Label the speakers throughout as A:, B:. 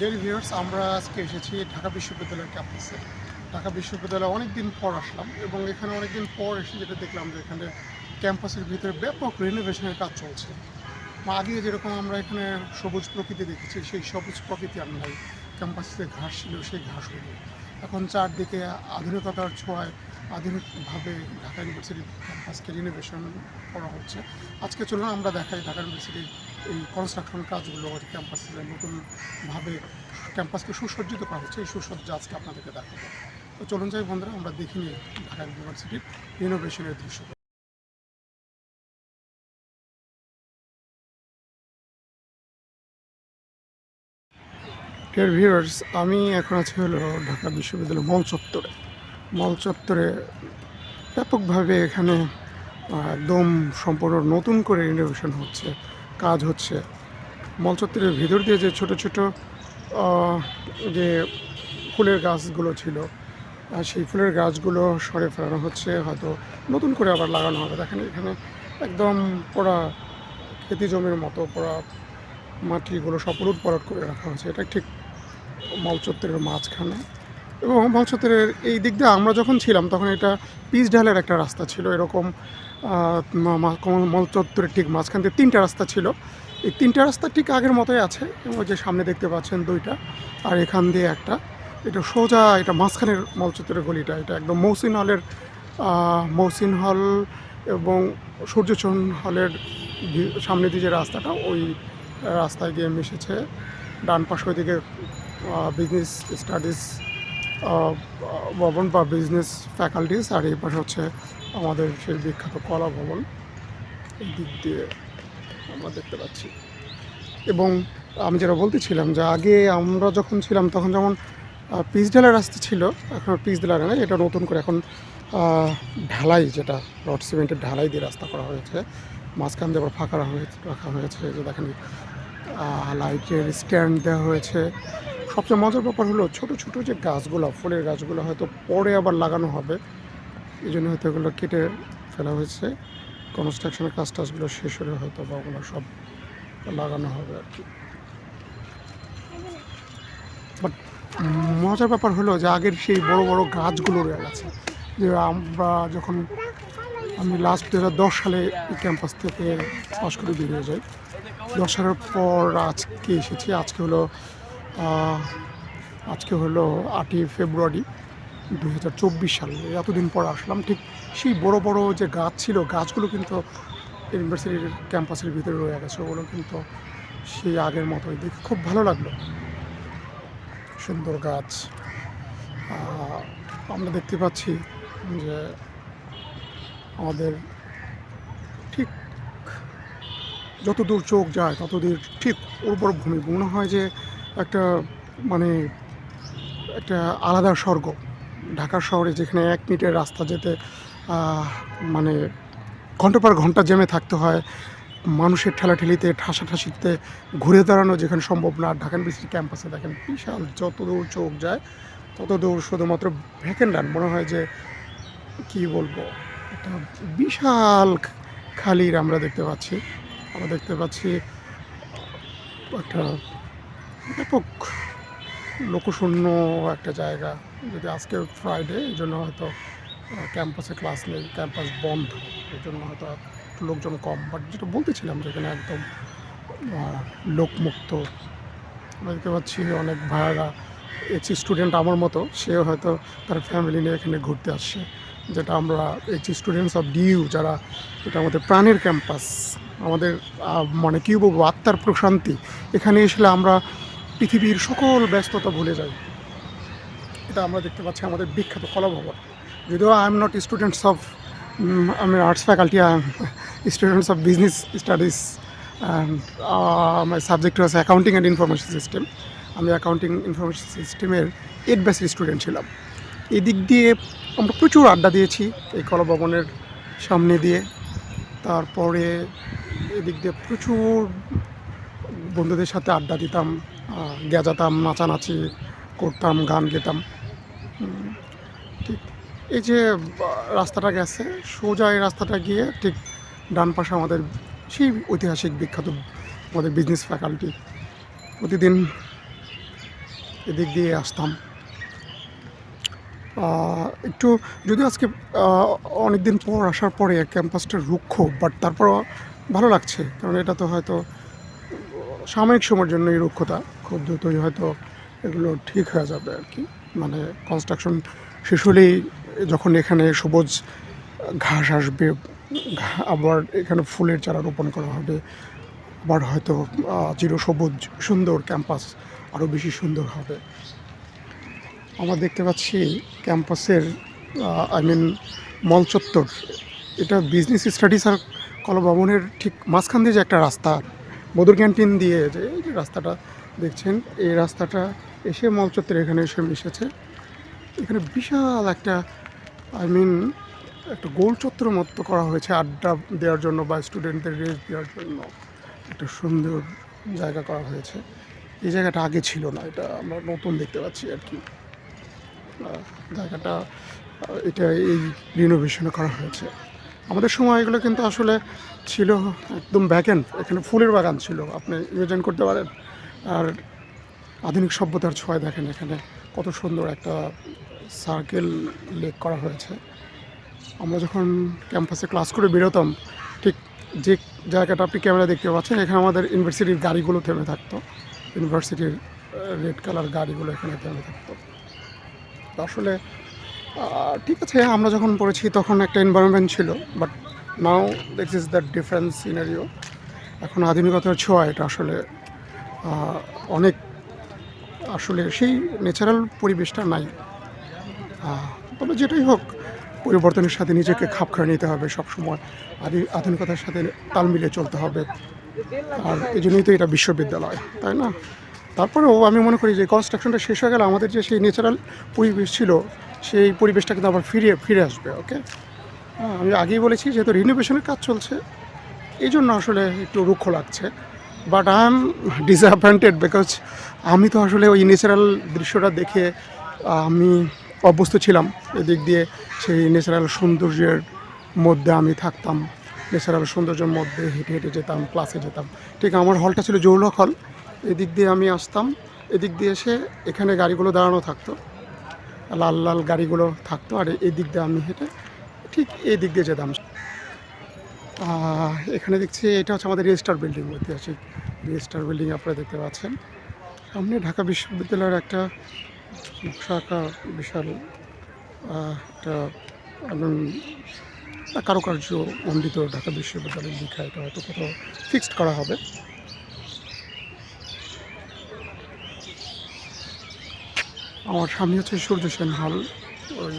A: Dear viewers, আমরা আজকে এসেছি ঢাকা বিশ্ববিদ্যালয়ের ক্যাম্পাসে। ঢাকা বিশ্ববিদ্যালয়ে অনেক দিন পর আসলাম এবং এখানে অনেক দিন পর এসে যেটা দেখলাম যে এখানে ক্যাম্পাসের ভিতরে ব্যাপক রিনোভেশনের কাজ চলছে। আগে যেরকম আমরা এখানে সবুজ প্রকৃতি দেখেছি, সেই সবুজ প্রকৃতি আর নাই। ক্যাম্পাসে ঘাস ছিল, সেই ঘাস হইল। এখন চারদিকে আধুনিকতার ছোঁয়ায় আধুনিকভাবে ঢাকা ইউনিভার্সিটির ক্যাম্পাসকে রিনোভেশন করা হচ্ছে। আজকে চলুন আমরা দেখাই ঢাকা ইউনিভার্সিটির এই কনস্ট্রাকশন কাজগুলো, ক্যাম্পাসে নতুনভাবে ক্যাম্পাসকে সুসজ্জিত করা হচ্ছে, এই সুসজ্জা আজকে আপনাদেরকে দেখাবো। তো চলুন যাই বন্ধুরা, আমরা দেখে নিই ঢাকা ইউনিভার্সিটির রিনোভেশনের দৃশ্য। ডিয়ার ভিউয়ার্স, আমি এখন আছি হলো ঢাকা বিশ্ববিদ্যালয় মল চত্বরে ব্যাপকভাবে এখানে একদম সম্পূর্ণ নতুন করে রিনোভেশন হচ্ছে, কাজ হচ্ছে। মল চত্বরের ভিতর দিয়ে যে ছোট ছোট যে ফুলের গাছগুলো ছিল, সেই ফুলের গাছগুলো সরে ফেলানো হচ্ছে, হয়তো নতুন করে আবার লাগানো হবে। দেখেন এখানে একদম পোড়া খেতি জমির মতো পোড়া মাটিগুলো সব উলট পালট করে রাখা হয়েছে। এটা ঠিক মল চত্বরের মাঝখানে, এবং মল চত্বরের এই দিক দিয়ে আমরা যখন ছিলাম তখন এটা পিচ ঢালের একটা রাস্তা ছিল। এরকম মল চত্বরের ঠিক মাঝখান দিয়ে তিনটা রাস্তা ছিল। এই তিনটা রাস্তা ঠিক আগের মতোই আছে, এবং যে সামনে দেখতে পাচ্ছেন দুইটা, আর এখান দিয়ে একটা, এটা সোজা, এটা মাঝখানের মল চত্বরের গলিটা, এটা একদম মহসিন হল এবং সূর্যচরণ হলের সামনে দিয়ে যে রাস্তাটা, ওই রাস্তায় গিয়ে মিশেছে। ডান পাশে ওইদিকে বিজনেস স্টাডিজ ভবন বা বিজনেস ফ্যাকাল্টিস, আর এই পাশে হচ্ছে আমাদের সেই বিখ্যাত কলা ভবন। এই দিক দিয়ে আমরা দেখতে পাচ্ছি। এবং আমি যেটা বলতেছিলাম যে আগে আমরা যখন ছিলাম তখন যেমন পিচ ঢালাই রাস্তা ছিল, এখন পিচ ঢালাই নয়, এটা নতুন করে এখন ঢালাই, যেটা রড সিমেন্টের ঢালাই দিয়ে রাস্তা করা হয়েছে। মাঝখান দিয়ে আবার ফাঁকা রাখা হয়েছে, যে দেখেন লাইটের স্ট্যান্ড দেওয়া হয়েছে। সবচেয়ে মজার ব্যাপার হলো ছোটো ছোটো যে গাছগুলো, ফুলের গাছগুলো হয়তো পরে আবার লাগানো হবে, এই জন্য হয়তো এগুলো কেটে ফেলা হয়েছে। কনস্ট্রাকশনের টাজগুলো শেষ হলে হয়তো বা ওগুলো সব লাগানো হবে আর কি। বাট মজার ব্যাপার হলো যে আগের সেই বড় বড় গাছগুলো রয়ে গেছে। যে আমি লাস্ট 2010 সালে এই ক্যাম্পাস থেকে পাশ করে বেরিয়ে যাই। 10 সালের পর আজকে এসেছি। আজকে হলো 8ই ফেব্রুয়ারি 2024 সালে। এতদিন পর আসলাম। ঠিক সেই বড় বড় যে গাছ ছিল, গাছগুলো কিন্তু ইউনিভার্সিটির ক্যাম্পাসের ভিতরে রয়ে গেছে। ওগুলো কিন্তু সেই আগের মতোই, দেখে খুব ভালো লাগলো। সুন্দর গাছ। আমরা দেখতে পাচ্ছি যে আমাদের ঠিক যতদূর চোখ যায় ততদূর ঠিক উর্বর ভূমি, মনে হয় যে একটা মানে একটা আলাদা স্বর্গ। ঢাকা শহরে যেখানে 1 মিনিটের রাস্তা যেতে মানে ঘন্টার পর ঘন্টা জ্যামে থাকতে হয়, মানুষের ঠেলাঠেলিতে ঠাসাঠাসিতে ঘুরে দাঁড়ানো যেখানে সম্ভব না, ঢাকা ইউনিভার্সিটি ক্যাম্পাসে দেখেন বিশাল, যতদূর চোখ যায় ততদূর শুধুমাত্র ভ্যাকেন্ট। মনে হয় যে কী বলবো, একটা বিশাল খালির আমরা দেখতে পাচ্ছি একটা ব্যাপক লোকশূন্য একটা জায়গা। যদি আজকে ফ্রাইডে, এই জন্য হয়তো ক্যাম্পাসে ক্লাস নেই, ক্যাম্পাস বন্ধ, এই জন্য হয়তো লোকজন কম। বাট যেটা বলতেছিলাম যে এখানে একদম লোকমুক্ত। আমরা দেখতে পাচ্ছি অনেক ভাইয়ারা, এইচএস স্টুডেন্ট আমার মতো, সেও হয়তো তার ফ্যামিলি নিয়ে এখানে ঘুরতে আসছে। যেটা আমরা এইচএস স্টুডেন্টস অফ ডিইউ, যারা, এটা আমাদের প্রাণের ক্যাম্পাস, আমাদের মানে কী বলবো, আত্মার প্রশান্তি। এখানে এসলে আমরা পৃথিবীর সকল ব্যস্ততা ভুলে যাই। এটা আমরা দেখতে পাচ্ছি আমাদের বিখ্যাত কলা ভবন। যদিও I am not students of, আমি arts faculty, I am students of business studies, and my subject হচ্ছে অ্যাকাউন্টিং অ্যান্ড ইনফরমেশন সিস্টেম। আমি অ্যাকাউন্টিং ইনফরমেশন সিস্টেমের 8 ব্যাচের স্টুডেন্ট ছিলাম। এই দিক দিয়ে আমরা প্রচুর আড্ডা দিয়েছি এই কলা ভবনের সামনে দিয়ে। তারপরে এদিক দিয়ে প্রচুর বন্ধুদের সাথে আড্ডা দিতাম, গেজাতাম, নাচানাচি করতাম, গান গেতাম। ঠিক এই যে রাস্তাটা গেছে, সোজা এই রাস্তাটা গিয়ে ঠিক ডান পাশে আমাদের সেই ঐতিহাসিক বিখ্যাত আমাদের বিজনেস ফ্যাকাল্টি। প্রতিদিন এদিক দিয়ে আসতাম। একটু যদিও আজকে অনেক দিন পর আসার পরে ক্যাম্পাসটা রুক্ষ, বাট তারপরও ভালো লাগছে, কারণ এটা তো হয়তো সাময়িক সময়ের জন্য এই রুক্ষতা, খুব দ্রুতই হয়তো এগুলো ঠিক হয়ে যাবে আর কি। মানে কনস্ট্রাকশন শেষ হলেই যখন এখানে সবুজ ঘাস আসবে, আবার এখানে ফুলের চারা রোপণ করা হবে, আবার হয়তো চিরসবুজ সুন্দর ক্যাম্পাস আরও বেশি সুন্দর হবে। আমরা দেখতে পাচ্ছি ক্যাম্পাসের মল চত্বর, এটা বিজনেস স্টাডিজ আর কলাভবনের ঠিক মাঝখান দিয়ে যে একটা রাস্তা, মধুর ক্যান্টিন দিয়ে যে এই যে রাস্তাটা দেখছেন, এই রাস্তাটা এসে মল চত্বর এখানে এসে মিশেছে। এখানে বিশাল একটা একটা গোল চত্বর মতো করা হয়েছে আড্ডা দেওয়ার জন্য বা স্টুডেন্টদের রেস্ট দেওয়ার জন্য একটা সুন্দর জায়গা করা হয়েছে। এই জায়গাটা আগে ছিল না, এটা আমরা নতুন দেখতে পাচ্ছি আর কি। জায়গাটা এটা এই রিনোভেশন করা হয়েছে। আমাদের সময় এগুলো কিন্তু আসলে ছিল একদম ভ্যাকেন্ট, এখানে ফুলের বাগান ছিল, আপনি ইমাজিন করতে পারেন। আর আধুনিক সভ্যতার ছোঁয়া দেখেন এখানে কত সুন্দর একটা সার্কেল লেক করা হয়েছে। আমরা যখন ক্যাম্পাসে ক্লাস করে বেরোতাম, ঠিক যে জায়গাটা আপনি ক্যামেরা দেখতে পাচ্ছেন, এখানে আমাদের ইউনিভার্সিটির গাড়িগুলো থেমে থাকতো, ইউনিভার্সিটির রেড কালার গাড়িগুলো এখানে থেমে থাকতো। আসলে ঠিক আছে, আমরা যখন পড়েছি তখন একটা এনভায়রনমেন্ট ছিল, but now this is the difference scenario. এখন আধুনিকতার ছোঁয়া এটা আসলে অনেক, আসলে সেই ন্যাচারাল পরিবেশটা নাই। তবে যেটাই হোক, পরিবর্তনের সাথে নিজেকে খাপ খাইয়ে নিতে হবে সবসময়, আধুনিকতার সাথে তাল মিলিয়ে চলতে হবে। আর এই জন্যই তো এটা বিশ্ববিদ্যালয়, তাই না? তারপরেও আমি মনে করি যে কনস্ট্রাকশনটা শেষ হয়ে গেলে আমাদের যে সেই ন্যাচারাল পরিবেশ ছিল, সেই পরিবেশটা কিন্তু আবার ফিরে আসবে। ওকে, আমি আগেই বলেছি যেহেতু রিনোভেশনের কাজ চলছে, এই জন্য আসলে একটু রুক্ষ লাগছে। But I am disappointed because আমি তো আসলে ওই ন্যাচারাল দৃশ্যটা দেখে আমি অভ্যস্ত ছিলাম। এদিক দিয়ে সেই ন্যাচারাল সৌন্দর্যের মধ্যে আমি থাকতাম, ন্যাচারাল সৌন্দর্যের মধ্যে হেঁটে হেঁটে যেতাম, ক্লাসে যেতাম। ঠিক আমার হলটা ছিল জৌলক হল, এদিক দিয়ে আমি আসতাম, এদিক দিয়ে এসে এখানে গাড়িগুলো দাঁড়ানো থাকতো, লাল লাল গাড়িগুলো থাকতো, আর এই দিক দিয়ে আমি হেঁটে ঠিক এই দিক দিয়ে যেতাম। এখানে দেখছি এটা হচ্ছে আমাদের রেজিস্টার বিল্ডিং, ঐতিহাসিক রেজিস্টার বিল্ডিং আপনারা দেখতে পাচ্ছেন। সামনে ঢাকা বিশ্ববিদ্যালয়ের একটা নকশা আঁকা বিশাল একটা কারুকার্য মণ্ডিত ঢাকা বিশ্ববিদ্যালয়ের লেখা, এটা হয়তো কোথাও ফিক্সড করা হবে। আমার সামনে হচ্ছে সূর্য সেন হল, ওই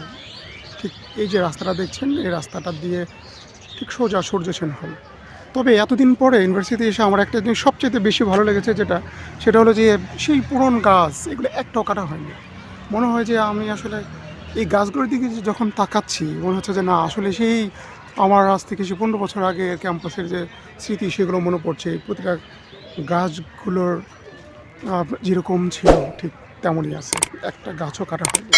A: ঠিক এই যে রাস্তাটা দেখছেন, এই রাস্তাটা দিয়ে ঠিক সোজা সূর্য সেন হল। তবে এতদিন পরে ইউনিভার্সিটি এসে আমার একটা জিনিস সবচেয়ে বেশি ভালো লেগেছে, সেটা হলো যে সেই পুরনো গাছ এগুলো একটাও কাটা হয়নি। মনে হয় যে আমি আসলে এই গাছগুলোর দিকে যখন তাকাচ্ছি, মনে হচ্ছে যে না, আসলে সেই আমার আজ থেকে 15 বছর আগে ক্যাম্পাসের যে স্মৃতি সেগুলো মনে পড়ছে। প্রতিটা গাছগুলোর যেরকম ছিল ঠিক তেমনই আছে, একটা গাছও কাটা হয়নি।